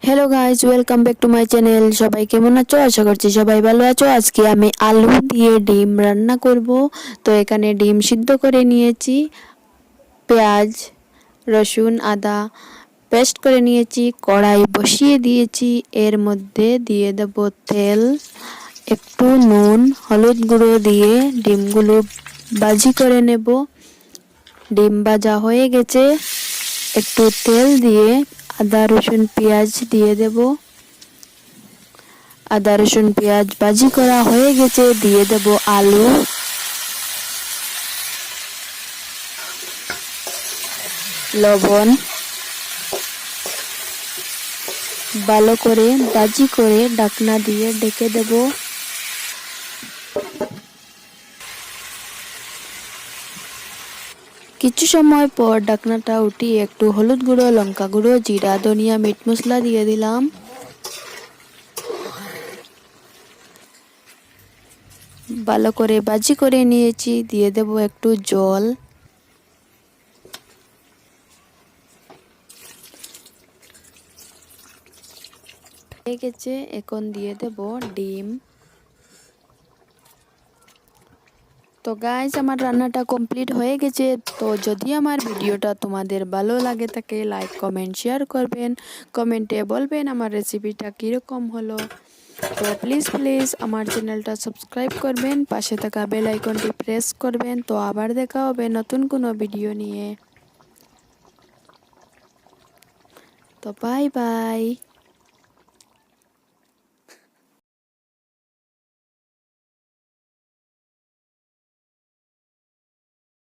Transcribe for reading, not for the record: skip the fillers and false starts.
Hello guys, welcome back to my channel. সবাই কেমন আছো? আশা করছি সবাই ভালো আছো। আজকে আমি আলু দিয়ে ডিম রান্না করব। তো এখানে ডিম সিদ্ধ করে নিয়েছি, পেঁয়াজ, রসুন, আদা পেস্ট করে নিয়েছি, কড়াই বসিয়ে দিয়েছি। এর মধ্যে দিয়ে দেব তেল, একটু নুন, হলুদ গুঁড়ো দিয়ে ডিমগুলো ভাজি করে নেব। ডিম ভাজা হয়ে গেছে, একটু তেল দিয়ে আদা রসুন পেঁয়াজ দিয়ে দেব। আদা রসুন পেঁয়াজ ভাজি করা হয়ে গেছে, দিয়ে দেব আলু, লবণ, ভালো করে ভাজি করে ঢাকনা দিয়ে ঢেকে দেব। কিছু সময় পর ঢাকনাটা উঠিয়ে একটু হলুদ গুঁড়ো, লঙ্কা গুঁড়ো, জিরা, ধনিয়া, মিট মশলা দিয়ে দিলাম। ভালো করে ভাজি করে নিয়েছি, দিয়ে দেব একটু জল। হয়ে গেছে, এখন দিয়ে দেব ডিম। তো গাইস, আমার রান্নাটা কমপ্লিট হয়ে গেছে। তো যদি আমার ভিডিওটা তোমাদের ভালো লাগে থাকে, লাইক কমেন্ট শেয়ার করবেন, কমেন্টে বলবেন আমার রেসিপিটা কীরকম হলো। তো প্লিজ প্লিজ আমার চ্যানেলটা সাবস্ক্রাইব করবেন, পাশে থাকা বেল আইকনটি প্রেস করবেন। তো আবার দেখা হবে নতুন কোনো ভিডিও নিয়ে। তো বাই বাই।